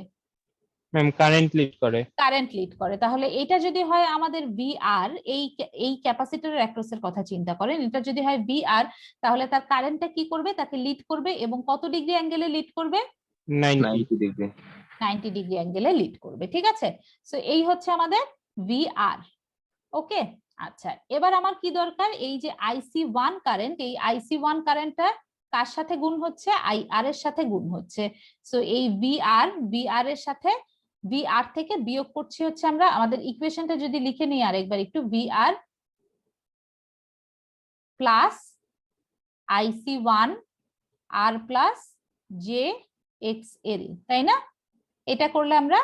ম্যাম কারেন্ট লিড করে। কারেন্ট লিড করে। তাহলে এটা যদি হয় আমাদের VR, এই ক্যাপাসিটরের অ্যাক্রসের কথা চিন্তা করেন, এটা যদি হয় VR তাহলে তার কারেন্টটা কি করবে? তাকে লিড করবে এবং কত ডিগ্রি অ্যাঙ্গেলে লিড করবে? 90 ডিগ্রি। 90 ডিগ্রি অ্যাঙ্গেলে লিড করবে, ঠিক আছে? সো এই হচ্ছে আমাদের VR। ওকে, আচ্ছা, এবার আমার কি দরকার? এই যে IC1 কারেন্ট, এই IC1 কারেন্টটা কার সাথে গুণ হচ্ছে? IR এর সাথে গুণ হচ্ছে। সো এই VR এর সাথে VR থেকে বিয়োগ করছি হচ্ছে আমরা আমাদের ইকুয়েশনটা যদি লিখে নিই আরেকবার একটু, VR plus IC1 R plus JXL, তাই না? এটা করলে আমরা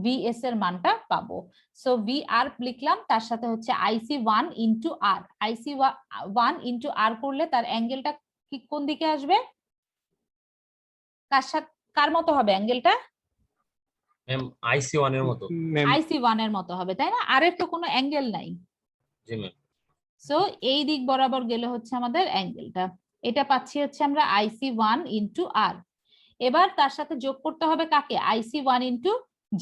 VS এর মানটা পাবো। সো VR লিখলাম, তার সাথে হচ্ছে IC1 into R। IC1 into R করলে তার অ্যাঙ্গেলটা কি কোন দিকে আসবে? কার মতো হবে অ্যাঙ্গেলটা? ম্যাম IC1 এর মতো। IC1 এর মতো হবে, তাই না? আর এর তো কোনো অ্যাঙ্গেল নাই। জি ম্যাম। সো এই দিক বরাবর গেলে হচ্ছে আমাদের অ্যাঙ্গেলটা, এটা পাচ্ছি হচ্ছে আমরা IC1 ইন্টু R। এবার তার সাথে যোগ করতে হবে কাকে? IC1 ইন্টু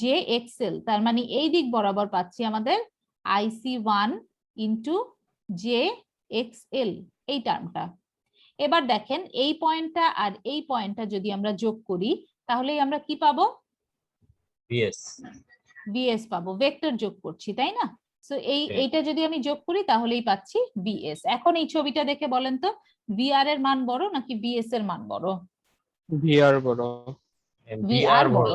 JXL, তার মানে এই দিক বরাবর পাচ্ছি আমাদের IC1 ইন্টু JXL, এই টার্মটা। এবার দেখেন এই পয়েন্টটা আর এই পয়েন্টটা যদি আমরা যোগ করি তাহলেই আমরা কি পাবো? VS পাবো। ভেক্টর যোগ করছি, তাই না? সো এইটা যদি আমি যোগ করি তাহলেই পাচ্ছি VS। এখন এই ছবিটা দেখে বলেন তো VR এর মান বড় নাকি VS এর মান বড়? VR বড়। VR বড়।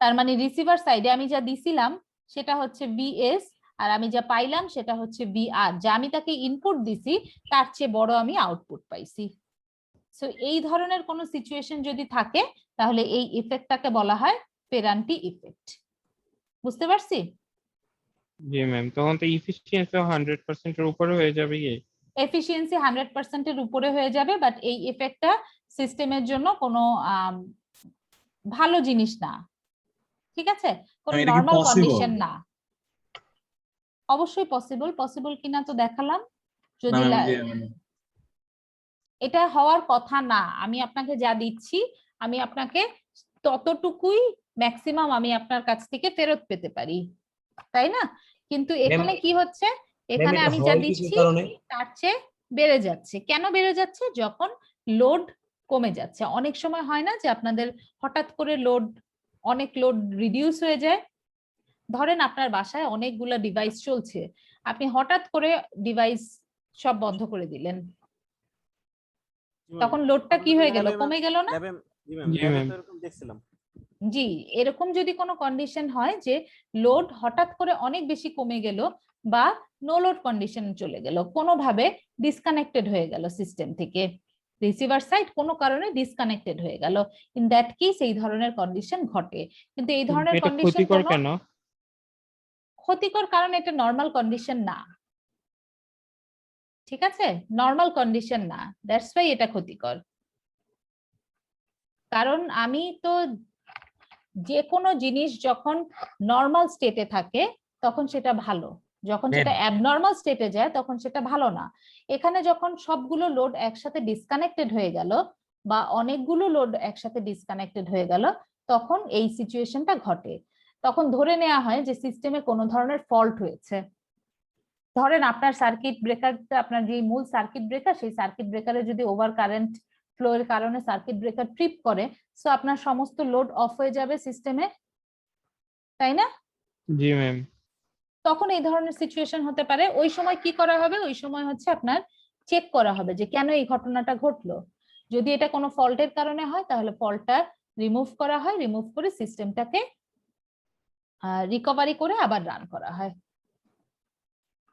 তার মানে রিসিভার সাইডে আমি যা দিছিলাম সেটা হচ্ছে VS আর আমি যা পাইলাম সেটা হচ্ছে VR। যা আমি তাকে ইনপুট দিছি তার চেয়ে বড় আমি আউটপুট পাইছি। সো এই ধরনের কোনো সিচুয়েশন যদি থাকে তাহলে এই ইফেক্টটাকে বলা হয় ফেরান্টি ইফেক্ট। বুঝতে পারছি? জি ম্যাম, তখন তো ইফিসিয়েন্সি 100% এর উপরে হয়ে যাবে কি? এফিসিয়েন্সি 100% এর উপরে হয়ে যাবে, বাট এই ইফেক্টটা সিস্টেমের জন্য কোনো ভালো জিনিস না। ঠিক আছে, কোনো এটা কি নরমাল possible? কন্ডিশন না। অবশ্যই পসিবল, পসিবল কিনা তো দেখালাম। না যদি ম্যাম, যে মানে এটা হওয়ার কথা না, আমি আপনাকে যা দিচ্ছি আমি আপনাকে ততটুকুই ম্যাক্সিমাম আমি আপনার কাছ থেকে ফেরত পেতে পারি, তাই না? কিন্তু এখানে কি হচ্ছে, এখানে এটা আমি যা হয় কিসের দিচ্ছি কারণে? তার চেয়ে বেড়ে যাচ্ছে। কেন বেড়ে যাচ্ছে? যখন লোড কমে যাচ্ছে। অনেক সময় হয় না যে আপনাদের হঠাৎ করে অনেক লোড রিডিউস হয়ে যায়। ধরেন আপনার বাসায় অনেকগুলা ডিভাইস চলছে, আপনি হঠাৎ করে ডিভাইস সব বন্ধ করে দিলেন, তখন লোডটা কি হয়ে গেল? কমে গেল না? জি ম্যাম, জি ল্যাবে ম্যাম। তো এরকম দেখছিলাম। জি, এরকম যদি কোনো কন্ডিশন হয় যে লোড হঠাৎ করে অনেক বেশি কমে গেল বা নো লোড কন্ডিশন চলে গেল, কোনোভাবে ডিসকানেক্টেড হয়ে গেল সিস্টেম থেকে, রিসিভার সাইড কোনো কারণে ডিসকানেক্টেড হয়ে গেল, ইন দ্যাট কেস এই ধরনের কন্ডিশন ঘটে। কিন্তু এই ধরনের এটা কন্ডিশন ক্ষতিকর কোনো কেন? ক্ষতিকর, কারণ এটা নর্মাল কন্ডিশন না। ঠিক আছে, নর্মাল কন্ডিশন না, দ্যাটস ওয়াই এটা ক্ষতিকর। কারণ আমি তো যে কোনো জিনিস যখন নর্মাল স্টেটে থাকে তখন সেটা ভালো, যখন সেটা অ্যাবনর্মাল স্টেটে যায় তখন সেটা ভালো না। এখানে যখন সবগুলো লোড একসাথে ডিসকানেক্টেড হয়ে গেল বা অনেকগুলো লোড একসাথে ডিসকানেক্টেড হয়ে গেল, তখন এই সিচুয়েশনটা ঘটে। তখন ধরে নেওয়া হয় যে সিস্টেমে কোনো ধরনের ফল্ট হয়েছে। ধরেন আপনার সার্কিট ব্রেকারটা, আপনার যে মূল সার্কিট ব্রেকার, সেই সার্কিট ব্রেকারে যদি ওভার কারেন্ট ফ্লো এর কারণে সার্কিট ব্রেকার ট্রিপ করে, সো আপনার সমস্ত লোড অফ হয়ে যাবে সিস্টেমে, তাই না? জি ম্যাম। তখন এই ধরনের সিচুয়েশন হতে পারে। ওই সময় কি করা হবে? ওই সময় হচ্ছে আপনার চেক করা হবে যে কেন এই ঘটনাটা ঘটলো। যদি এটা কোনো ফল্টের কারণে হয় তাহলে ফল্টটা রিমুভ করা হয়, রিমুভ করে সিস্টেমটাকে রিকভারি করে আবার রান করা হয়।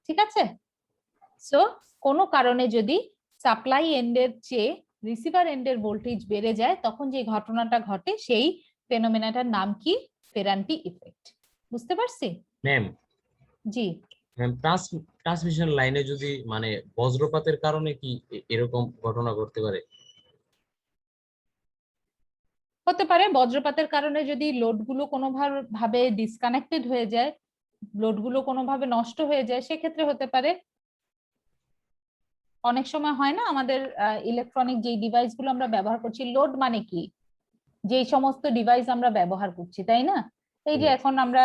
ঠিক আছে? সো কোনো কারণে যদি সাপ্লাই এন্ডের চেয়ে রিসিভার এন্ডের ভোল্টেজ বেড়ে যায়, তখন যে ঘটনাটা ঘটে সেই ফেনোমেনাটার নাম কি? ফেরান্টি ইফেক্ট। বুঝতে পারছি? ম্যাম, জি। ম্যাম ট্রান্সমিশন লাইনে যদি মানে বজ্রপাতের কারণে কি এরকম ঘটনা ঘটতে পারে? হতে পারে বজ্রপাতের কারণে যদি লোডগুলো কোনোভাবে ডিসকানেক্টেড হয়ে যায়, লোডগুলো কোনোভাবে নষ্ট হয়ে যায়, সেক্ষেত্রে হতে পারে। অনেক সময় হয় না আমাদের ইলেকট্রনিক যে ডিভাইসগুলো আমরা ব্যবহার করছি, লোড মানে কি? যেই সমস্ত ডিভাইস আমরা ব্যবহার করছি, তাই না? এই যে এখন আমরা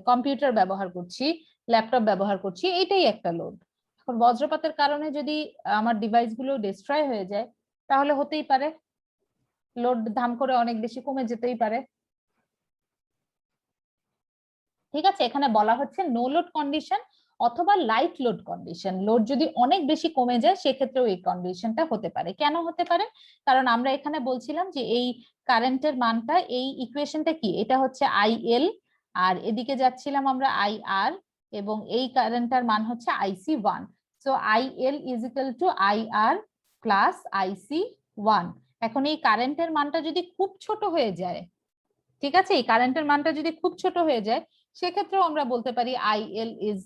কম্পিউটার ব্যবহার করছি, ল্যাপটপ ব্যবহার করছি, এইটাই একটা লোড। এখন বজ্রপাতের কারণে যদি আমার ডিভাইসগুলো ডিস্ট্রয় হয়ে যায়, তাহলে হতেই পারে লোড ধাম করে অনেক বেশি কমে যেতেই পারে। ঠিক আছে, এখানে বলা হচ্ছে নো লোড কন্ডিশন অথবা লাইট লোড কন্ডিশন। লোড যদি অনেক বেশি কমে যায় সেক্ষেত্রেও এই কন্ডিশনটা হতে পারে। কেন হতে পারে? কারণ আমরা এখানে বলছিলাম যে এই কারেন্টের মানটা, এই ইকুয়েশনটা কি, এটা হচ্ছে আইএল, আর এদিকে যাচ্ছিলাম আমরা আইআর, এবং এই কারেন্টটার মান হচ্ছে IC1। So IL is equal to IR plus IC1। এখন এই কারেন্টের মানটা যদি খুব ছোট হয়ে যায়, ঠিক আছে, এই কারেন্টের মানটা যদি খুব ছোট হয়ে যায়, সেক্ষেত্রেও আমরা বলতে পারি IL is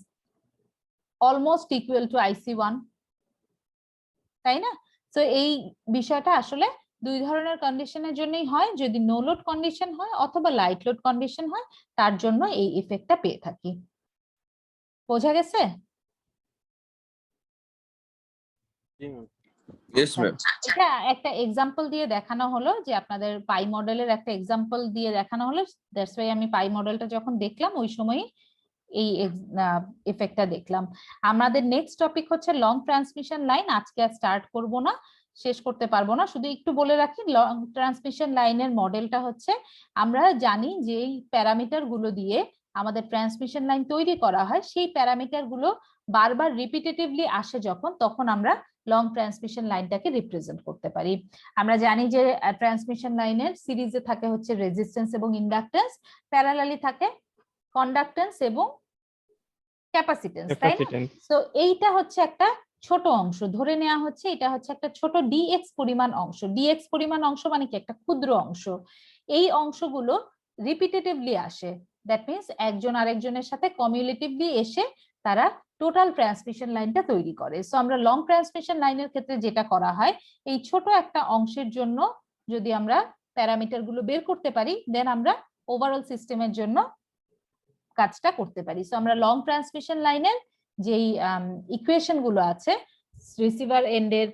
almost equal to IC1, তাই না? তো এই বিষয়টা আসলে দুই ধরনের কন্ডিশনের জন্যই হয়। যদি নো লোড কন্ডিশন হয় অথবা লাইট লোড কন্ডিশন হয়, তার জন্য এই ইফেক্টটা পেয়ে থাকি। বোঝা গেছে? জি ম্যাম। Yes, ma'am. এটা একটা এক্সাম্পল দিয়ে দেখানো হলো, যে আপনাদের পাই মডেলের একটা এক্সাম্পল দিয়ে দেখানো হলো। দ্যাটস ওয়াই আমি পাই মডেলটা যখন দেখলাম ওই সময় এই ইফেক্টটা দেখলাম। আমাদের নেক্সট টপিক হচ্ছে লং ট্রান্সমিশন লাইন। আজকে আর স্টার্ট করব না, শেষ করতে পারবো না। শুধু একটু বলে রাখি, লং ট্রান্সমিশন লাইনের মডেলটা হচ্ছে, আমরা জানি যে এই প্যারামিটার গুলো দিয়ে আমাদের ট্রান্সমিশন লাইন তৈরি করা হয়, সেই প্যারামিটার গুলো বারবার রিপিটেটিভলি আসে যখন, তখন আমরা লং ট্রান্সমিশন লাইনটাকে রিপ্রেজেন্ট করতে পারি। আমরা জানি যে ট্রান্সমিশন লাইনের সিরিজে থাকে হচ্ছে রেজিস্ট্যান্স এবং ইন্ডাকট্যান্স, প্যারালালি থাকে কন্ডাক্ট্যান্স এবং ক্যাপাসিটেন্স, তাই না? তো এইটা হচ্ছে একটা ছোট অংশ ধরে নেওয়া হচ্ছে, এটা হচ্ছে একটা ছোট ডিএক্স পরিমাণ অংশ। ডিএক্স পরিমাণ অংশ মানে কি? একটা ক্ষুদ্র অংশ। এই অংশগুলো রিপিটেটিভলি আসে, দ্যাট মিনস একজন আরেকজনের সাথে কমিউলেটিভলি এসে তারা টোটাল ট্রান্সমিশন লাইনটা তৈরি করে। সো আমরা লং ট্রান্সমিশন লাইনের ক্ষেত্রে যেটা করা হয়, এই ছোট একটা অংশের জন্য যদি আমরা প্যারামিটার গুলো বের করতে পারি, দেন আমরা ওভারঅল সিস্টেমের জন্য কাজটা করতে পারি। সো আমরা লং ট্রান্সমিশন লাইনের যেই ইকুয়েশন গুলো আছে, রিসিভার এন্ডের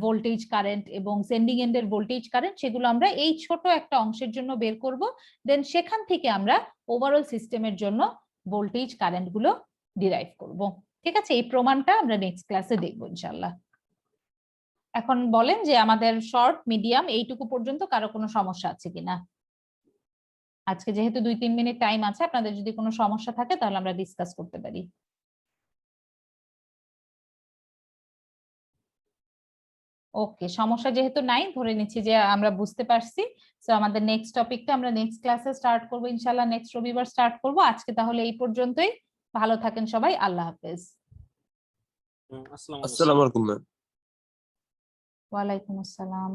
ভোল্টেজ কারেন্ট এবং সেন্ডিং এন্ডের ভোল্টেজ কারেন্ট, সেগুলো আমরা এই ছোট একটা অংশের জন্য বের করব। দেন সেখান থেকে আমরা ওভারঅল সিস্টেমের জন্য ভোল্টেজ কারেন্ট গুলো ডিরাইভ করব। ঠিক আছে, এই প্রমাণটা আমরা নেক্সট ক্লাসে দেখবো ইনশাআল্লাহ। এখন বলেন যে আমাদের শর্ট মিডিয়াম এইটুকু পর্যন্ত কারো কোনো সমস্যা আছে কিনা? আজকে যেহেতু 2-3 মিনিট টাইম আছে, আপনাদের যদি কোনো সমস্যা থাকে তাহলে আমরা ডিসকাস করতে পারি। ওকে, সমস্যা যেহেতু নাই, ধরে নিচ্ছি যে আমরা বুঝতে পারছি। সো আমাদের নেক্সট টপিকটা আমরা নেক্সট ক্লাসে স্টার্ট করব ইনশাআল্লাহ, নেক্সট রবিবার স্টার্ট করব। আজকে তাহলে এই পর্যন্তই। ভালো থাকেন সবাই, আল্লাহ হাফেজ। আসসালামু আলাইকুম। Assalamu alaikum, ma'am. ওয়ালাইকুম আসসালাম।